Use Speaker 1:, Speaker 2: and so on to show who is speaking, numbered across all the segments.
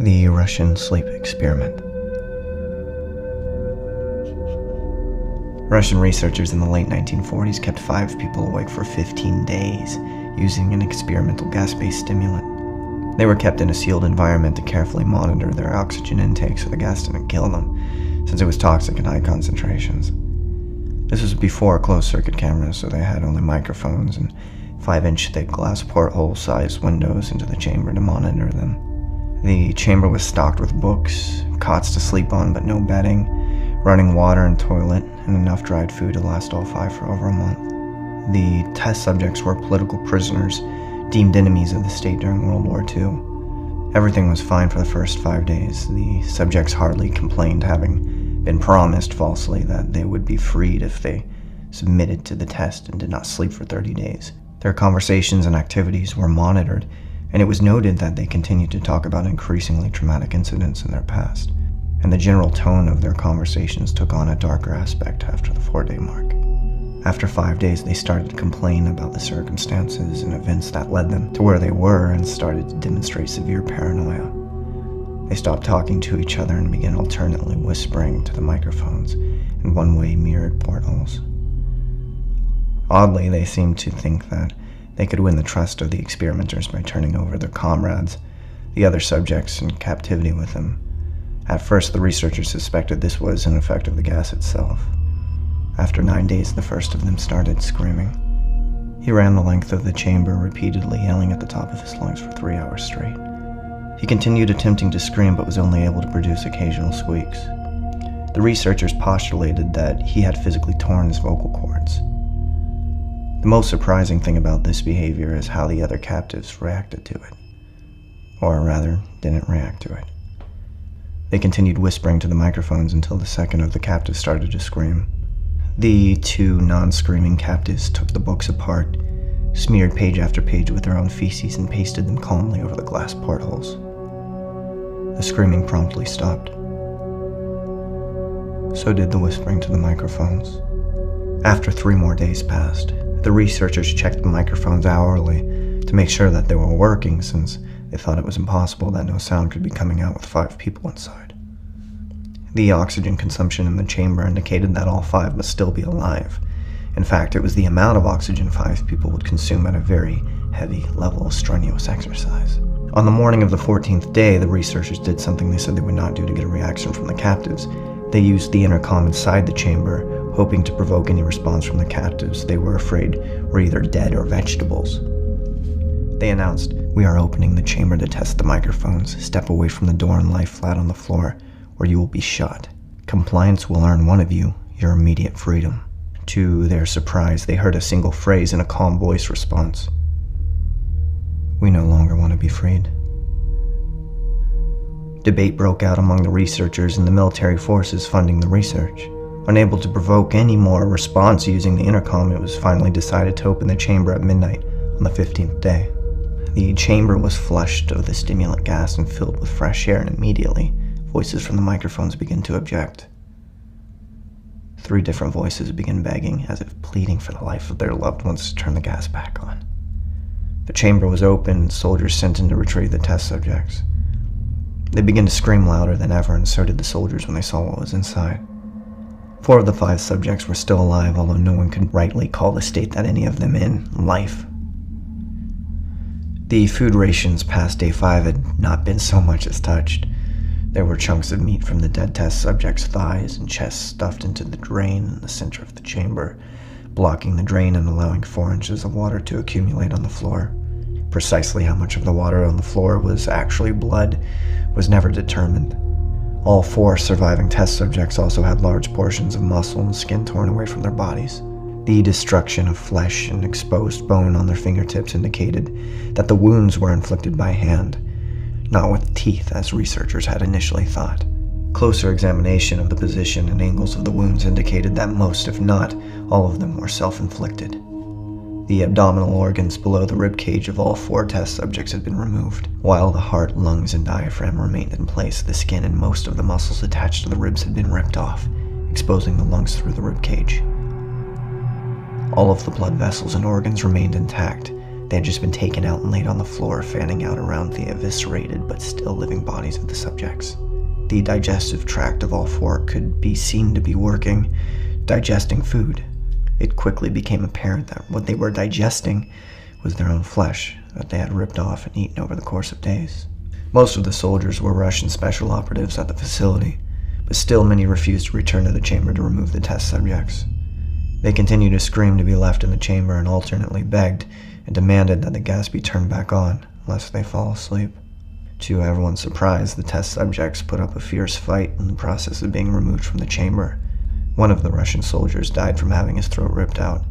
Speaker 1: The Russian Sleep Experiment. Russian researchers in the late 1940s kept 5 people awake for 15 days using an experimental gas-based stimulant. They were kept in a sealed environment to carefully monitor their oxygen intake so the gas didn't kill them, since it was toxic in high concentrations. This was before closed-circuit cameras, so they had only microphones and 5-inch thick glass porthole-sized windows into the chamber to monitor them. The chamber was stocked with books, cots to sleep on but no bedding, running water and toilet, and enough dried food to last all 5 for over a month. The test subjects were political prisoners, deemed enemies of the state during World War II. Everything was fine for the first 5 days. The subjects hardly complained, having been promised falsely that they would be freed if they submitted to the test and did not sleep for 30 days. Their conversations and activities were monitored, and it was noted that they continued to talk about increasingly traumatic incidents in their past, and the general tone of their conversations took on a darker aspect after the 4-day mark. After 5 days, they started to complain about the circumstances and events that led them to where they were and started to demonstrate severe paranoia. They stopped talking to each other and began alternately whispering to the microphones in one-way mirrored portholes. Oddly, they seemed to think that they could win the trust of the experimenters by turning over their comrades, the other subjects, in captivity with them. At first, the researchers suspected this was an effect of the gas itself. After 9 days, the first of them started screaming. He ran the length of the chamber, repeatedly yelling at the top of his lungs for 3 hours straight. He continued attempting to scream, but was only able to produce occasional squeaks. The researchers postulated that he had physically torn his vocal cords. The most surprising thing about this behavior is how the other captives reacted to it. Or rather, didn't react to it. They continued whispering to the microphones until the second of the captives started to scream. The 2 non-screaming captives took the books apart, smeared page after page with their own feces, and pasted them calmly over the glass portholes. The screaming promptly stopped. So did the whispering to the microphones. After 3 more days passed, the researchers checked the microphones hourly to make sure that they were working, since they thought it was impossible that no sound could be coming out with 5 people inside. The oxygen consumption in the chamber indicated that all 5 must still be alive. In fact, it was the amount of oxygen 5 people would consume at a very heavy level of strenuous exercise. On the morning of the 14th day, the researchers did something they said they would not do to get a reaction from the captives. They used the intercom inside the chamber, hoping to provoke any response from the captives they were afraid were either dead or vegetables. They announced, "We are opening the chamber to test the microphones. Step away from the door and lie flat on the floor, or you will be shot. Compliance will earn one of you your immediate freedom." To their surprise, they heard a single phrase in a calm voice response. "We no longer want to be freed." Debate broke out among the researchers and the military forces funding the research. Unable to provoke any more response using the intercom, it was finally decided to open the chamber at midnight on the 15th day. The chamber was flushed of the stimulant gas and filled with fresh air, and immediately, voices from the microphones began to object. 3 different voices began begging, as if pleading for the life of their loved ones, to turn the gas back on. The chamber was opened and soldiers sent in to retrieve the test subjects. They began to scream louder than ever, and so did the soldiers when they saw what was inside. 4 of the 5 subjects were still alive, although no one could rightly call the state that any of them in life. The food rations past day 5 had not been so much as touched. There were chunks of meat from the dead test subjects' thighs and chests stuffed into the drain in the center of the chamber, blocking the drain and allowing 4 inches of water to accumulate on the floor. Precisely how much of the water on the floor was actually blood was never determined. All 4 surviving test subjects also had large portions of muscle and skin torn away from their bodies. The destruction of flesh and exposed bone on their fingertips indicated that the wounds were inflicted by hand, not with teeth as researchers had initially thought. Closer examination of the position and angles of the wounds indicated that most, if not all of them, were self-inflicted. The abdominal organs below the ribcage of all 4 test subjects had been removed. While the heart, lungs, and diaphragm remained in place, the skin and most of the muscles attached to the ribs had been ripped off, exposing the lungs through the ribcage. All of the blood vessels and organs remained intact, They had just been taken out and laid on the floor, fanning out around the eviscerated but still living bodies of the subjects. The digestive tract of all four could be seen to be working, digesting food. It quickly became apparent that what they were digesting was their own flesh that they had ripped off and eaten over the course of days. Most of the soldiers were Russian special operatives at the facility, but still many refused to return to the chamber to remove the test subjects. They continued to scream to be left in the chamber and alternately begged and demanded that the gas be turned back on, lest they fall asleep. To everyone's surprise, the test subjects put up a fierce fight in the process of being removed from the chamber. One of the Russian soldiers died from having his throat ripped out.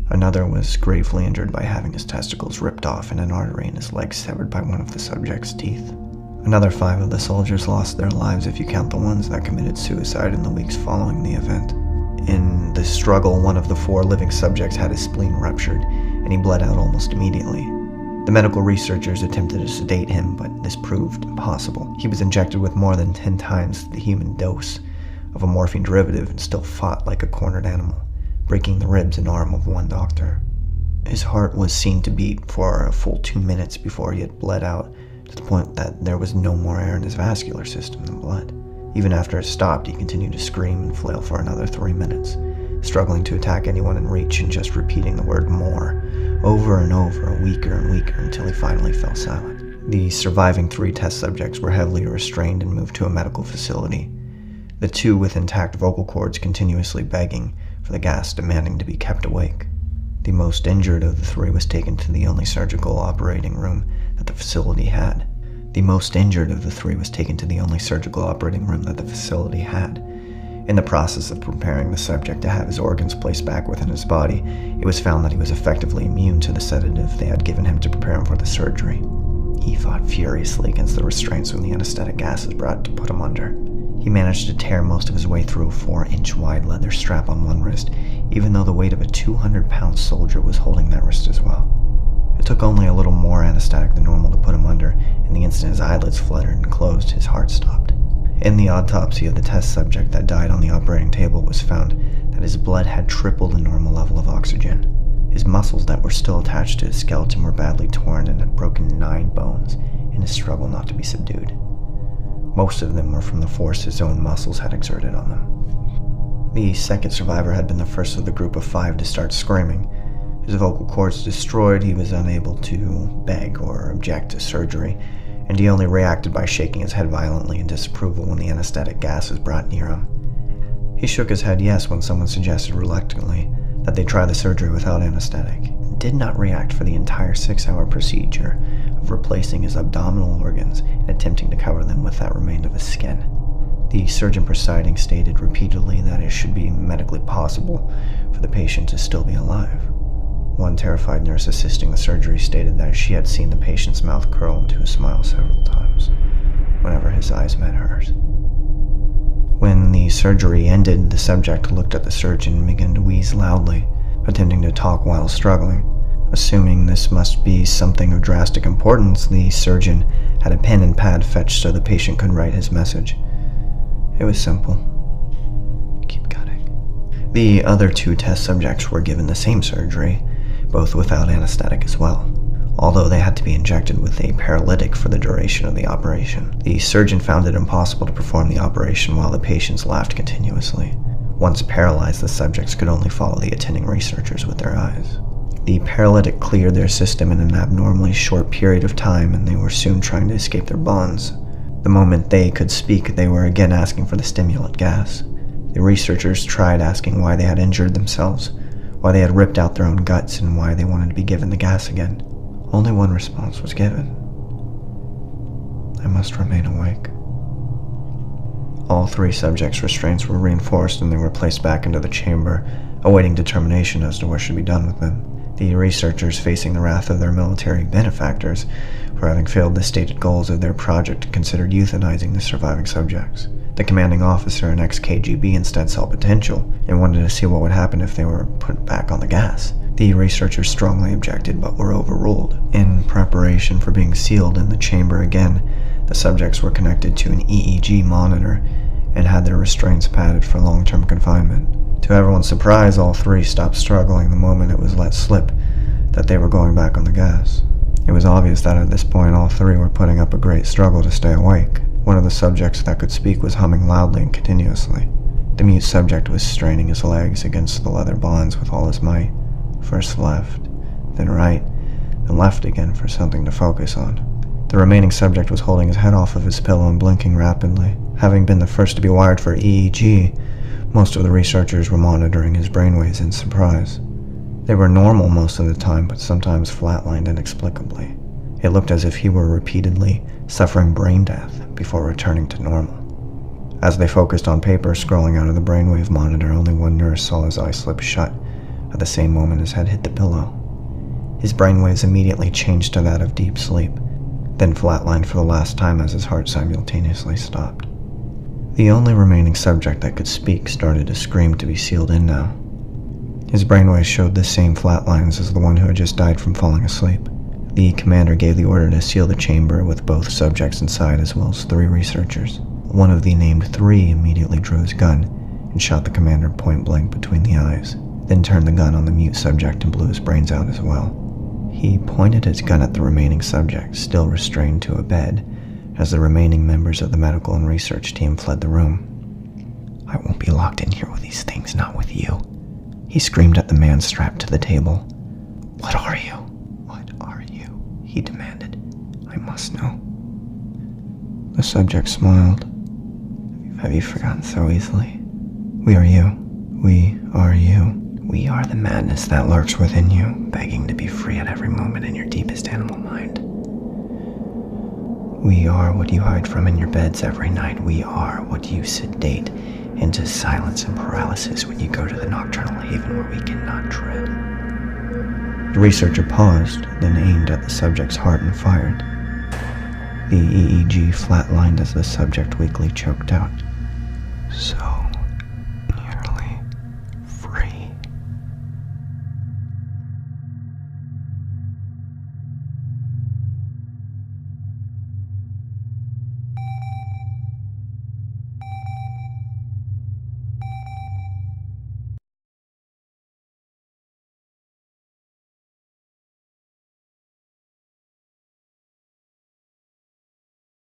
Speaker 1: Another was gravely injured by having his testicles ripped off and an artery in his leg severed by one of the subject's teeth. Another 5 of the soldiers lost their lives if you count the ones that committed suicide in the weeks following the event. In the struggle, one of the 4 living subjects had his spleen ruptured, and he bled out almost immediately. The medical researchers attempted to sedate him, but this proved impossible. He was injected with more than 10 times the human dose of a morphine derivative and still fought like a cornered animal, breaking the ribs and arm of one doctor. His heart was seen to beat for a full 2 minutes before he had bled out, to the point that there was no more air in his vascular system than blood. Even after it stopped, he continued to scream and flail for another 3 minutes, struggling to attack anyone in reach and just repeating the word "more" over and over, weaker and weaker, until he finally fell silent. The surviving 3 test subjects were heavily restrained and moved to a medical facility, the 2 with intact vocal cords continuously begging for the gas, demanding to be kept awake. The most injured of the 3 was taken to the only surgical operating room that the facility had. In the process of preparing the subject to have his organs placed back within his body, it was found that he was effectively immune to the sedative they had given him to prepare him for the surgery. He fought furiously against the restraints when the anesthetic gas was brought to put him under. He managed to tear most of his way through a 4-inch wide leather strap on one wrist, even though the weight of a 200-pound soldier was holding that wrist as well. It took only a little more anesthetic than normal to put him under, and the instant his eyelids fluttered and closed, his heart stopped. In the autopsy of the test subject that died on the operating table, it was found that his blood had tripled the normal level of oxygen. His muscles that were still attached to his skeleton were badly torn and had broken 9 bones in his struggle not to be subdued. Most of them were from the force his own muscles had exerted on them. The second survivor had been the first of the group of 5 to start screaming. His vocal cords destroyed, he was unable to beg or object to surgery, and he only reacted by shaking his head violently in disapproval when the anesthetic gas was brought near him. He shook his head yes when someone suggested reluctantly that they try the surgery without anesthetic, and did not react for the entire 6-hour procedure of replacing his abdominal organs and attempting to cover them with that remained of his skin. The surgeon presiding stated repeatedly that it should be medically possible for the patient to still be alive. One terrified nurse assisting the surgery stated that she had seen the patient's mouth curl into a smile several times whenever his eyes met hers. When the surgery ended, the subject looked at the surgeon and began to wheeze loudly, attempting to talk while struggling. Assuming this must be something of drastic importance, the surgeon had a pen and pad fetched so the patient could write his message. It was simple. Keep cutting. The other 2 test subjects were given the same surgery, both without anesthetic as well, although they had to be injected with a paralytic for the duration of the operation. The surgeon found it impossible to perform the operation while the patients laughed continuously. Once paralyzed, the subjects could only follow the attending researchers with their eyes. The paralytic cleared their system in an abnormally short period of time, and they were soon trying to escape their bonds. The moment they could speak, they were again asking for the stimulant gas. The researchers tried asking why they had injured themselves, why they had ripped out their own guts, and why they wanted to be given the gas again. Only one response was given. I must remain awake. All 3 subjects' restraints were reinforced and they were placed back into the chamber, awaiting determination as to what should be done with them. The researchers, facing the wrath of their military benefactors for having failed the stated goals of their project, considered euthanizing the surviving subjects. The commanding officer, an ex-KGB, instead saw potential and wanted to see what would happen if they were put back on the gas. The researchers strongly objected but were overruled. In preparation for being sealed in the chamber again, the subjects were connected to an EEG monitor and had their restraints padded for long-term confinement. To everyone's surprise, all 3 stopped struggling the moment it was let slip that they were going back on the gas. It was obvious that at this point all three were putting up a great struggle to stay awake. One of the subjects that could speak was humming loudly and continuously. The mute subject was straining his legs against the leather bonds with all his might. First left, then right, then left again for something to focus on. The remaining subject was holding his head off of his pillow and blinking rapidly. Having been the first to be wired for EEG, most of the researchers were monitoring his brainwaves in surprise. They were normal most of the time, but sometimes flatlined inexplicably. It looked as if he were repeatedly suffering brain death before returning to normal. As they focused on paper scrolling out of the brainwave monitor, only one nurse saw his eye slip shut at the same moment his head hit the pillow. His brainwaves immediately changed to that of deep sleep, then flatlined for the last time as his heart simultaneously stopped. The only remaining subject that could speak started to scream to be sealed in now. His brainwaves showed the same flat lines as the one who had just died from falling asleep. The commander gave the order to seal the chamber with both subjects inside as well as 3 researchers. One of the named 3 immediately drew his gun and shot the commander point blank between the eyes, then turned the gun on the mute subject and blew his brains out as well. He pointed his gun at the remaining subject, still restrained to a bed, as the remaining members of the medical and research team fled the room. "I won't be locked in here with these things, not with you," he screamed at the man strapped to the table. "What are you? What are you?" he demanded. "I must know." The subject smiled. "Have you forgotten so easily? We are you. We are you. We are the madness that lurks within you, begging to be free at every moment in your deepest animal mind. We are what you hide from in your beds every night. We are what you sedate into silence and paralysis when you go to the nocturnal haven where we cannot tread." The researcher paused, then aimed at the subject's heart and fired. The EEG flatlined as the subject weakly choked out. "So